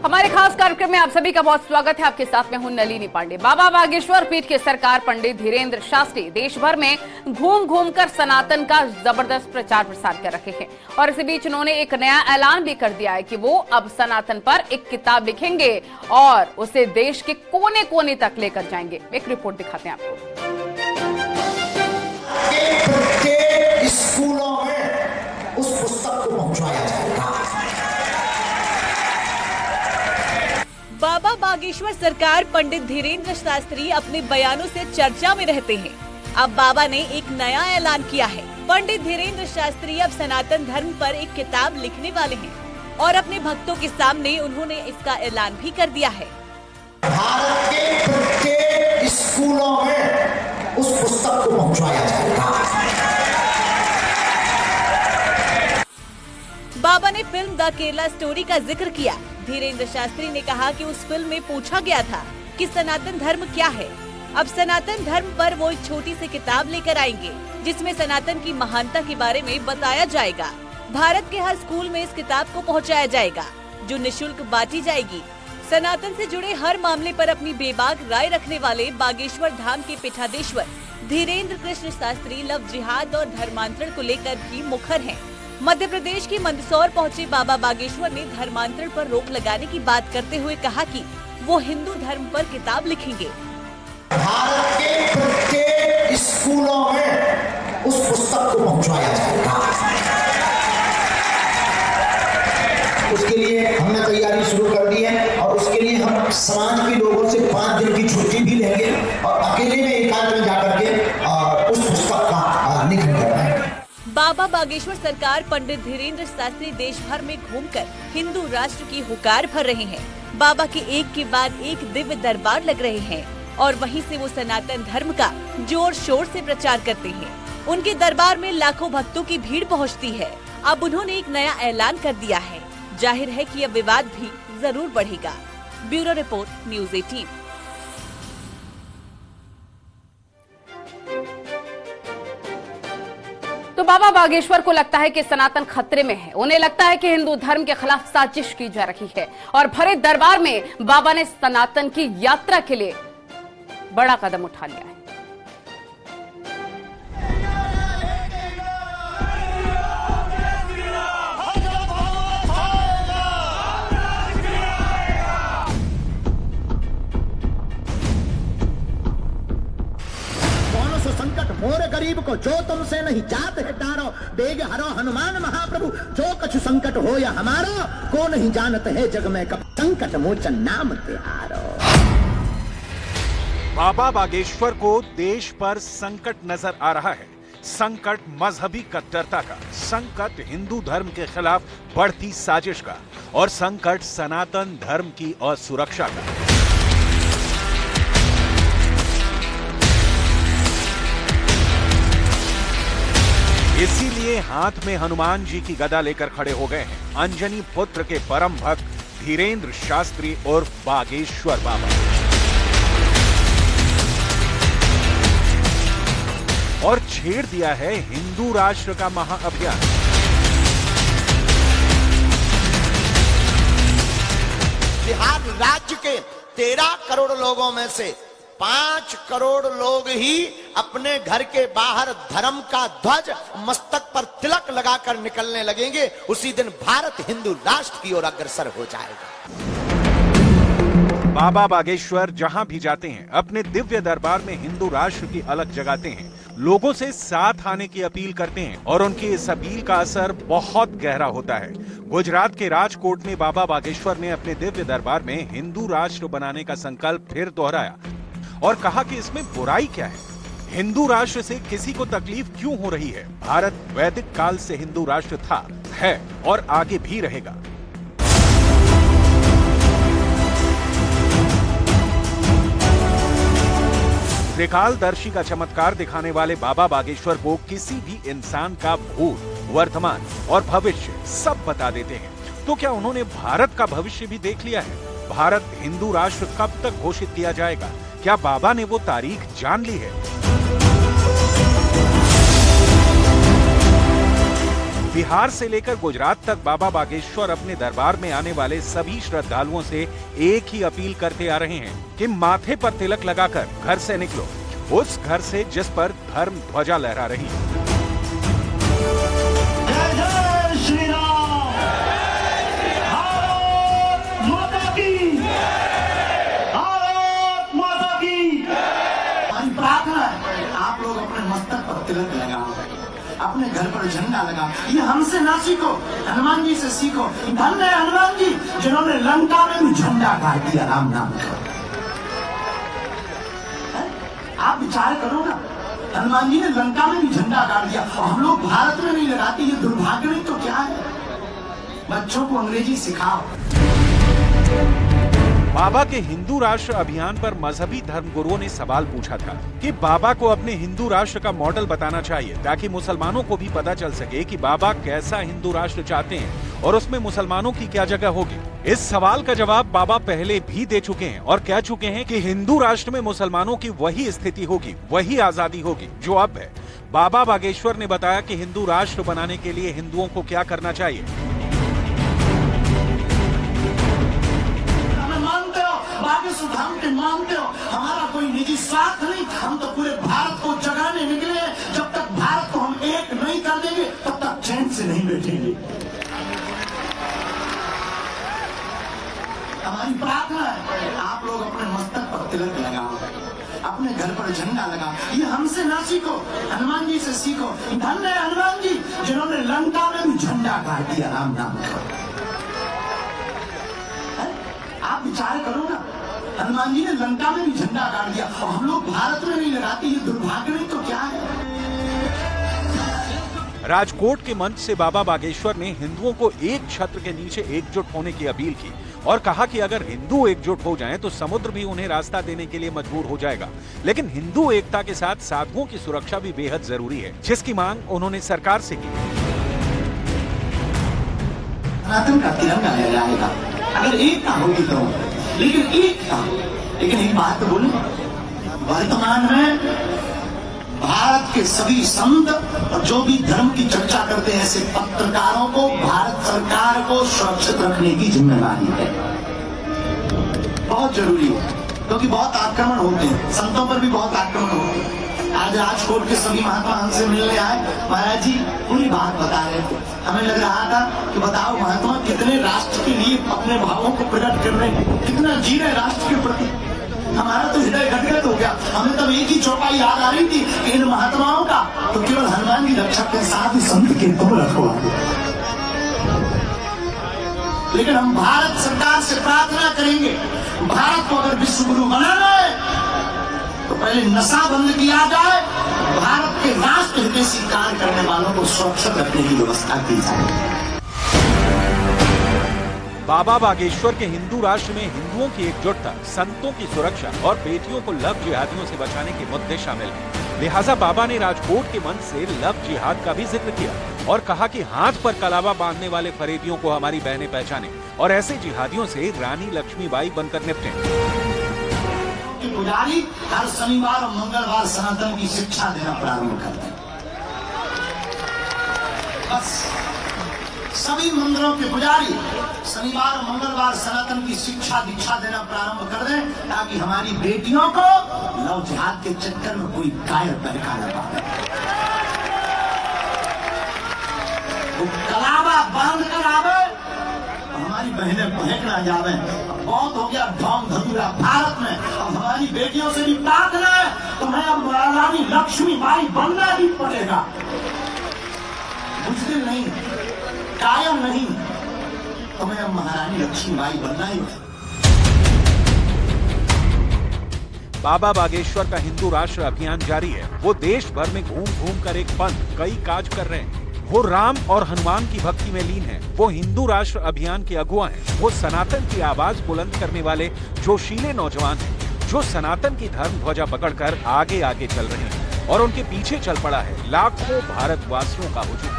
हमारे खास कार्यक्रम में आप सभी का बहुत स्वागत है। आपके साथ में हूं नलिनी पांडे। बाबा बागेश्वर पीठ के सरकार पंडित धीरेन्द्र शास्त्री देश भर में घूम घूम कर सनातन का जबरदस्त प्रचार प्रसार कर रहे हैं और इसी बीच उन्होंने एक नया ऐलान भी कर दिया है कि वो अब सनातन पर एक किताब लिखेंगे और उसे देश के कोने कोने तक लेकर जाएंगे। एक रिपोर्ट दिखाते हैं आपको। प्रत्येक स्कूलों में उस पुस्तक को पहुंचाया जाएगा। बाबा बागेश्वर सरकार पंडित धीरेन्द्र शास्त्री अपने बयानों से चर्चा में रहते हैं। अब बाबा ने एक नया ऐलान किया है। पंडित धीरेन्द्र शास्त्री अब सनातन धर्म पर एक किताब लिखने वाले हैं और अपने भक्तों के सामने उन्होंने इसका ऐलान भी कर दिया है। भारत के प्रत्येक स्कूलों में उस पुस्तक को पहुंचाया जाएगा। बाबा ने फिल्म द केरला स्टोरी का जिक्र किया। धीरेन्द्र शास्त्री ने कहा कि उस फिल्म में पूछा गया था कि सनातन धर्म क्या है। अब सनातन धर्म पर वो एक छोटी सी किताब लेकर आएंगे जिसमें सनातन की महानता के बारे में बताया जाएगा। भारत के हर स्कूल में इस किताब को पहुंचाया जाएगा जो निःशुल्क बांटी जाएगी। सनातन से जुड़े हर मामले पर अपनी बेबाक राय रखने वाले बागेश्वर धाम के पीठाधीश्वर धीरेन्द्र कृष्ण शास्त्री लव जिहाद और धर्मांतरण को लेकर भी मुखर हैं। मध्य प्रदेश के मंदसौर पहुंचे बाबा बागेश्वर ने धर्मांतरण पर रोक लगाने की बात करते हुए कहा कि वो हिंदू धर्म पर किताब लिखेंगे। भारत के प्रत्येक स्कूलों में उस पुस्तक को पहुंचाया जाएगा। उसके लिए हमने तैयारी शुरू कर दी है और उसके लिए हम समाज के लोगों से 5 दिन की छुट्टी भी लेंगे और अकेले में एकांत में जाकर के उस पुस्तक का लिखन करवाएंगे। बाबा बागेश्वर सरकार पंडित धीरेन्द्र शास्त्री देश भर में घूमकर हिंदू राष्ट्र की हुकार भर रहे हैं। बाबा के एक के बाद एक दिव्य दरबार लग रहे हैं और वहीं से वो सनातन धर्म का जोर शोर से प्रचार करते हैं। उनके दरबार में लाखों भक्तों की भीड़ पहुंचती है। अब उन्होंने एक नया ऐलान कर दिया है। जाहिर है कि अब विवाद भी जरूर बढ़ेगा। Bureau report, news 18। तो बाबा बागेश्वर को लगता है कि सनातन खतरे में है। उन्हें लगता है कि हिंदू धर्म के खिलाफ साजिश की जा रही है और भरे दरबार में बाबा ने सनातन की यात्रा के लिए बड़ा कदम उठा लिया है। मोरे गरीब को जो तुमसे नहीं जात है टारो, बेग हरो हनुमान महाप्रभु, जो कछु संकट हो या हमारो, को नहीं जानते है जग में कब संकट मोचन नाम तिहारो। बाबा बागेश्वर को देश पर संकट नजर आ रहा है। संकट मजहबी कट्टरता का, संकट हिंदू धर्म के खिलाफ बढ़ती साजिश का और संकट सनातन धर्म की असुरक्षा का। इसीलिए हाथ में हनुमान जी की गदा लेकर खड़े हो गए हैं अंजनी पुत्र के परम भक्त धीरेन्द्र शास्त्री और बागेश्वर बाबा। और छेड़ दिया है हिंदू राष्ट्र का महाअभियान। बिहार राज्य के 13 करोड़ लोगों में से 5 करोड़ लोग ही अपने घर के बाहर धर्म का ध्वज मस्तक पर तिलक लगाकर निकलने लगेंगे। उसी दिन भारत हिंदू राष्ट्र की ओर अग्रसर हो जाएगा। बाबा बागेश्वर जहां भी जाते हैं अपने दिव्य दरबार में हिंदू राष्ट्र की अलग जगाते हैं, लोगों से साथ आने की अपील करते हैं और उनकी इस अपील का असर बहुत गहरा होता है। गुजरात के राजकोट में बाबा बागेश्वर ने अपने दिव्य दरबार में हिंदू राष्ट्र बनाने का संकल्प फिर दोहराया और कहा कि इसमें बुराई क्या है, हिंदू राष्ट्र से किसी को तकलीफ क्यों हो रही है। भारत वैदिक काल से हिंदू राष्ट्र था, है और आगे भी रहेगा। त्रिकालदर्शी का चमत्कार दिखाने वाले बाबा बागेश्वर को किसी भी इंसान का भूत, वर्तमान और भविष्य सब बता देते हैं। तो क्या उन्होंने भारत का भविष्य भी देख लिया है? भारत हिंदू राष्ट्र कब तक घोषित किया जाएगा? क्या बाबा ने वो तारीख जान ली है? बिहार से लेकर गुजरात तक बाबा बागेश्वर अपने दरबार में आने वाले सभी श्रद्धालुओं से एक ही अपील करते आ रहे हैं कि माथे पर तिलक लगाकर घर से निकलो, उस घर से जिस पर धर्म ध्वजा लहरा रही है। जय जय श्री राम, भारत माता की, भारत माता की। हमारी प्रार्थना है आप लोग अपने मस्तक पर तिलक लगाओ, अपने घर पर झंडा लगाओ। ये हमसे ना सीखो, हनुमान जी से सीखो। धन्य है हनुमान जी जिन्होंने लंका में भी झंडा गाड़ दिया राम नाम का। आप विचार करो ना, हनुमान जी ने लंका में भी झंडा गाड़ दिया और हम लोग भारत में नहीं लगाते। ये दुर्भाग्य नहीं तो क्या है? बच्चों को अंग्रेजी सिखाओ। बाबा के हिंदू राष्ट्र अभियान पर मजहबी धर्मगुरुओं ने सवाल पूछा था कि बाबा को अपने हिंदू राष्ट्र का मॉडल बताना चाहिए ताकि मुसलमानों को भी पता चल सके कि बाबा कैसा हिंदू राष्ट्र चाहते हैं और उसमें मुसलमानों की क्या जगह होगी। इस सवाल का जवाब बाबा पहले भी दे चुके हैं और कह चुके हैं कि हिंदू राष्ट्र में मुसलमानों की वही स्थिति होगी, वही आजादी होगी जो अब है। बाबा बागेश्वर ने बताया कि हिंदू राष्ट्र बनाने के लिए हिंदुओं को क्या करना चाहिए। हम के मानते हो, हमारा कोई निजी स्वार्थ नहीं। हम तो पूरे भारत को जगाने निकले हैं। जब तक भारत को हम एक नहीं कर देंगे तब तक चैन से नहीं बैठेंगे। हमारी प्रार्थना है आप लोग अपने मस्तक पर तिलक लगाओ, अपने घर पर झंडा लगाओ। ये हमसे ना सीखो, हनुमान जी से सीखो। धन्य है हनुमान जी जिन्होंने लंका में भी झंडा गाड़ दिया राम नाम का। आप विचार करो ना, हनुमान जी ने लंका में भी झंडा गाड़ दिया और हम लोग भारत में नहीं लगाते। ये दुर्भाग्य नहीं तो क्या है? राजकोट के मंच से बाबा बागेश्वर ने हिंदुओं को एक छत्र के नीचे एकजुट होने की अपील की और कहा कि अगर हिंदू एकजुट हो जाएं तो समुद्र भी उन्हें रास्ता देने के लिए मजबूर हो जाएगा। लेकिन हिंदू एकता के साथ साधुओं की सुरक्षा भी बेहद जरूरी है, जिसकी मांग उन्होंने सरकार से की। सनातन का तिरंगा लहराएगा अगर एकता होगी तो, लेकिन एक बात बोले, वर्तमान में भारत के सभी संत और जो भी धर्म की चर्चा करते हैं ऐसे पत्रकारों को भारत सरकार को सुरक्षित रखने की जिम्मेदारी है। बहुत जरूरी है क्योंकि बहुत आक्रमण होते हैं, संतों पर भी बहुत आक्रमण होते हैं। आज राजकोट के सभी महात्मा हमसे मिलने आए, महाराज जी पूरी बात बता रहे थे। हमें लग रहा था कि बताओ महात्मा कितने राष्ट्र के लिए अपने भावों को प्रकट कर रहे हैं, कितना जी रहे राष्ट्र के प्रति। हमारा तो हृदय गदगद हो गया। हमें तब एक ही चौपाई याद आ रही थी कि इन महात्माओं का तो केवल हनुमान की रक्षा के साथ ही संत के तुम रखो। लेकिन हम भारत सरकार से प्रार्थना करेंगे, भारत को अगर विश्व गुरु बनाना है तो पहले नशा बंद किया जाए, भारत के राष्ट्र हितैषी कार्य करने वालों को सुरक्षित रखने की व्यवस्था की जाए। बाबा बागेश्वर के हिंदू राष्ट्र में हिंदुओं की एकजुटता, संतों की सुरक्षा और बेटियों को लव जिहादियों से बचाने के मुद्दे शामिल हैं। लिहाजा बाबा ने राजकोट के मंच से लव जिहाद का भी जिक्र किया और कहा कि हाथ पर कलावा बांधने वाले फरेबियों को हमारी बहनें पहचाने और ऐसे जिहादियों से रानी लक्ष्मीबाई बनकर निपटें। पुजारी हर शनिवार और मंगलवार सनातन की शिक्षा देना प्रारंभ करते हैं। बस सभी मंदिरों के पुजारी शनिवार और मंगलवार सनातन की शिक्षा दीक्षा देना प्रारंभ कर दें ताकि हमारी बेटियों को लव जिहाद के चक्कर में कोई कायर बहका न पाए। वो कलावा बांध कर आवे, हमारी बहनें बहक ना जावे। बहुत हो गया ढोंग धतूरा भारत में, अब हमारी बेटियों से भी ताकना है तो मैं अब रानी लक्ष्मीबाई बनना ही पड़ेगा। मुश्किल नहीं, कायम नहीं, तो मैं अब महारानी लक्ष्मीबाई बनना ही। बाबा बागेश्वर का हिंदू राष्ट्र अभियान जारी है। वो देश भर में घूम घूम कर एक पंथ कई काज कर रहे हैं। वो राम और हनुमान की भक्ति में लीन है। वो हिंदू राष्ट्र अभियान के अगुवा हैं। वो सनातन की आवाज बुलंद करने वाले जोशीले नौजवान हैं जो सनातन की धर्म ध्वजा पकड़कर आगे आगे चल रहे हैं और उनके पीछे चल पड़ा है लाखों भारतवासियों का हुजूम।